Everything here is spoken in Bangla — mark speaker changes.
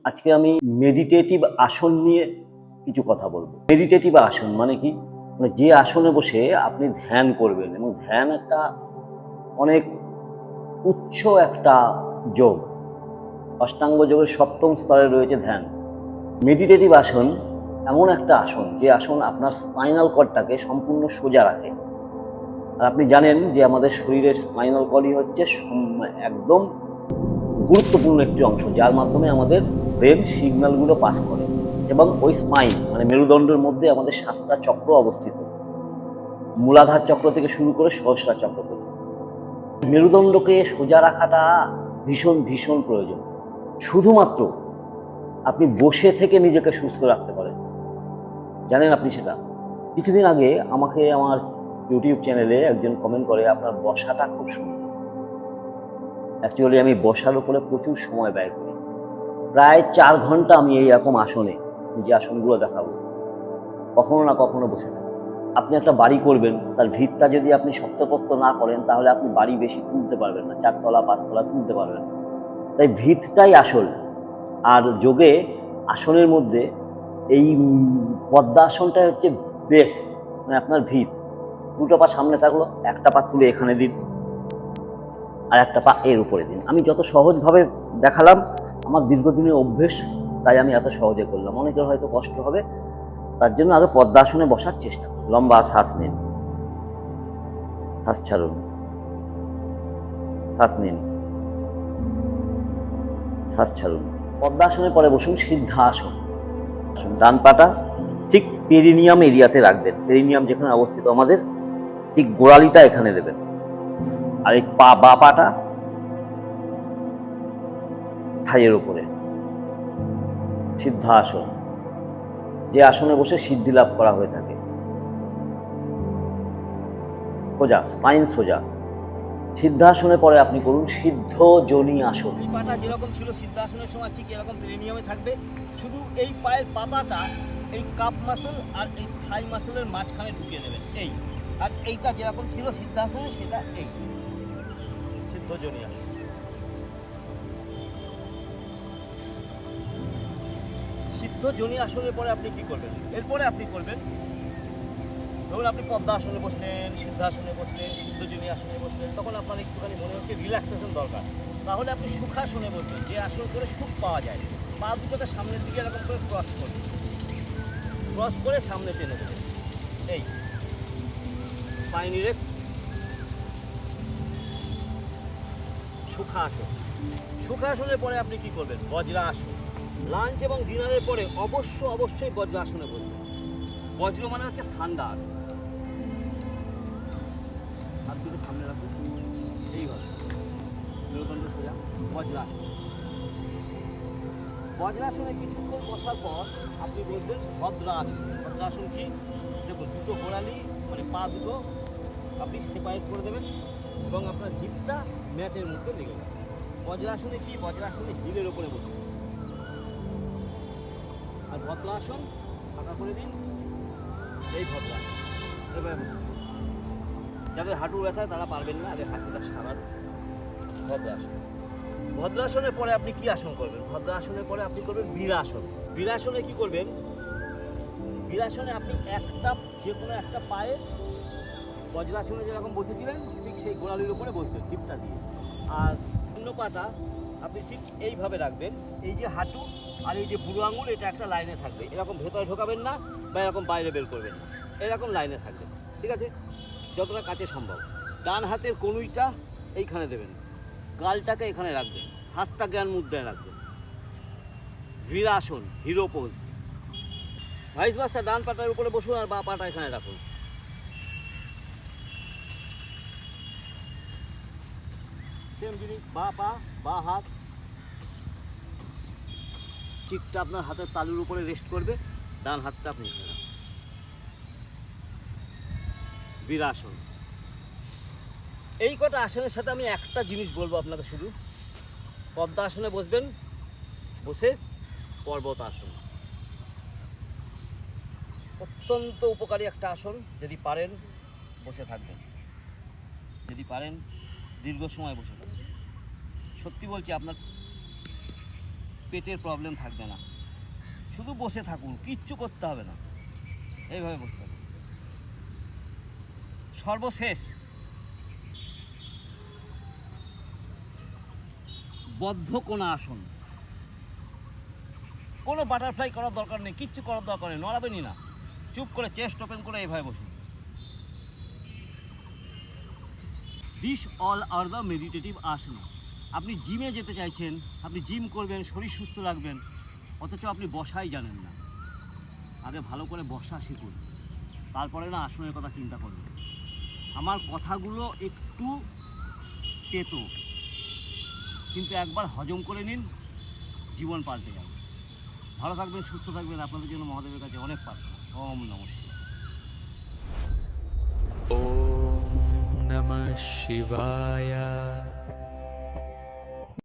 Speaker 1: আজকে আমি মেডিটেটিভ আসন নিয়ে কিছু কথা বলবো। মেডিটেটিভ আসন মানে কি? মানে যে আসনে বসে আপনি ধ্যান করবেন, এবং ধ্যান একটা অনেক উচ্চ একটা যোগ। অষ্টাঙ্গ যোগের সপ্তম স্তরে রয়েছে ধ্যান। মেডিটেটিভ আসন এমন একটা আসন যে আসন আপনার স্পাইনাল কর্ডটাকে সম্পূর্ণ সোজা রাখে। আর আপনি জানেন যে আমাদের শরীরের স্পাইনাল কর্ডই হচ্ছে একদম গুরুত্বপূর্ণ একটি অংশ, যার মাধ্যমে আমাদের ব্রেন সিগন্যালগুলো পাস করে। এবং ওই স্পাইন মানে মেরুদণ্ডের মধ্যে আমাদের 7টা চক্র অবস্থিত, মূলাধার চক্র থেকে শুরু করে সহস্রা চক্র পর্যন্ত। মেরুদণ্ডকে সোজা রাখাটা ভীষণ ভীষণ প্রয়োজন। শুধুমাত্র আপনি বসে থেকে নিজেকে সুস্থ রাখতে পারেন, জানেন আপনি সেটা? কিছুদিন আগে আমাকে আমার ইউটিউব চ্যানেলে একজন কমেন্ট করে, আপনার বসাটা খুব সুন্দর। অ্যাকচুয়ালি আমি বসার উপরে প্রচুর সময় ব্যয় করি। প্রায় 4 ঘন্টা আমি এইরকম আসনে, যে আসনগুলো দেখাবো, কখনো না কখনো বসে থাকি। আপনি একটা বাড়ি করবেন, তার ভিতটা যদি আপনি শক্তপোক্ত না করেন, তাহলে আপনি বাড়ি বেশি তুলতে পারবেন না, 4 তলা 5 তলা তুলতে পারবেন না। তাই ভিতটাই আসল। আর যোগে আসনের মধ্যে এই পদ্মাসনটাই হচ্ছে বেস, মানে আপনার ভিত। দুটো পা সামনে থাকলো, একটা পা তুলে এখানে দিন, আর একটা পা এর উপরে দিন। আমি যত সহজভাবে দেখালাম, আমার দীর্ঘদিনের অভ্যেস, তাই আমি এত সহজে করলাম। অনেকের হয়তো কষ্ট হবে, তার জন্য আগে পদ্মাসনে বসার চেষ্টা করুন। লম্বা শ্বাস নিন, শ্বাস ছাড়ুন, শ্বাস নিন, শ্বাস ছাড়ুন। পদ্মাসনের পরে বসুন সিদ্ধাসন। ডান পাটা ঠিক পেরিনিয়াম এরিয়াতে রাখবেন। পেরিনিয়াম যেখানে অবস্থিত আমাদের, ঠিক গোড়ালিটা এখানে দেবেন। আর এই বা পাটা থাইয়ের উপরে। সিদ্ধাসন, যে আসনে বসে সিদ্ধি লাভ করা হয়ে থাকে। সোজা, স্পাইন সোজা। সিদ্ধাসনে পরে আপনি করুন সিদ্ধ যোনি আসন।
Speaker 2: এই পাটা যেরকম ছিল সিদ্ধাসনের সময় ঠিক এরকম পেরিনিয়ামে থাকবে, শুধু এই পায়ের পাতাটা এই কাপ মাসল আর এই থাই মাসলের মাঝখানে ঢুকিয়ে দেবেন। এই আর এইটা যেরকম ছিল সিদ্ধাসনে, সেটা এই সিদ্ধ যোনি আসন। সিদ্ধ যোনি আসনের পরে আপনি কি করবেন? এরপরে আপনি করবেন, ধরুন আপনি পদ্মাসনে বসলেন, সিদ্ধাসনে বসলেন, সিদ্ধ যোনি আসনে বসলেন, তখন আপনার একটুখানি মনে হচ্ছে রিল্যাক্সেশন দরকার। তাহলে আপনি সুখাসনে বসবেন, যে আসন করে সুখ পাওয়া যায়। পা দুটোকে সামনের দিকে এরকম করে ক্রস করবেন, ক্রস করে সামনে টেনে দেবেন। এই স্পাইন ইরেক্ট, সুখাসন। সুখাসনের পরে আপনি কি করবেন? বজ্রাসন। লাঞ্চ এবং ডিনারের পরে অবশ্যই বজ্রাসনে বসবেন। বজ্র মানে হচ্ছে ঠান্ডা। হাত দুটো সামনে রাখুন, এইভাবে মেরুদণ্ড সোজা। বজ্রাসন। বজ্রাসনে কিছুক্ষণ বসার পর আপনি বলবেন ভদ্রাসন। ভদ্রাসন কি? দেখুন, দুটো গোড়ালি মানে পা দুটো আপনি সেপারেট করে দেবেন এবং আপনার হিপটা ম্যাটের মধ্যে লেগে যাবে। বজ্রাসনে কি? বজ্রাসনে হিলের ওপরে বসুন। আর ভদ্রাসন ফাঁকা করে দিন, এই ভদ্রাসন। এবার যাদের হাঁটু ব্যথায় তারা পারবেন না, আগে হাঁটুটা সারান। ভদ্রাসন। ভদ্রাসনের পরে আপনি কি আসন করবেন? ভদ্রাসনের পরে আপনি করবেন বীরাসন। বীরাসনে কি করবেন? বীরাসনে আপনি একটা যে কোনো একটা পায়ে বজ্রাসনে যেরকম বসেছিলেন ঠিক সেই গোড়ালির উপরে বসবেন টিপটা দিয়ে। আর অন্য পাটা আপনি ঠিক এইভাবে রাখবেন। এই যে হাঁটু আর এই যে বুড়ো আঙুল, এটা একটা লাইনে থাকবে। এরকম ভেতরে ঢোকাবেন না বা এরকম বাইরে বের করবেন না, এরকম লাইনে থাকবে। ঠিক আছে? যতটা কাছে সম্ভব। ডান হাতের কনুইটা এইখানে দেবেন, গালটাকে এখানে রাখবেন, হাতটা জ্ঞান মুদ্রায় রাখবেন। বীরাসন, হিরো পোজ। ভাইস ভার্সা, ডান পাটার উপরে বসুন আর বা পাটা এখানে রাখুন। সেম জিনিস, বা পা বা হাত চিকটা আপনার হাতের তালুর উপরে রেস্ট করবে, ডান হাতটা আপনি এখানে রাখুন। বীরাসন। এই কটা আসনের সাথে আমি একটা জিনিস বলবো আপনাকে শুধু। পদ্মাসনে বসবেন, বসে পর্বত আসন। অত্যন্ত উপকারী একটা আসন। যদি পারেন বসে থাকবেন, যদি পারেন দীর্ঘ সময় বসে থাকবেন। সত্যি বলছি, আপনার পেটের প্রবলেম থাকবে না। শুধু বসে থাকুন, কিচ্ছু করতে হবে না, এইভাবে বসে থাকুন। সর্বশেষ বদ্ধ কোণা আসন। কোনো বাটারফ্লাই করার দরকার নেই, কিচ্ছু করার দরকার নেই, নড়াবেনই না, চুপ করে চেস্ট ওপেন করে এইভাবে বসুন। This all are the meditative আসন। আপনি জিমে যেতে চাইছেন, আপনি জিম করবেন, শরীর সুস্থ রাখবেন, অথচ আপনি বসাই জানেন না। আগে ভালো করে বসা শিখুন, তারপরে না আসনের কথা চিন্তা করবেন। আমার কথাগুলো একটু তেতো, কিন্তু একবার হজম করে নিন, জীবন পাল্টে যাবে। ভালো থাকবেন, সুস্থ থাকবেন, আপনাদের জন্য মহাদেবের কাছে অনেক প্রার্থনা। ওম নমস্কার।
Speaker 3: ॐ नमः शिवाय।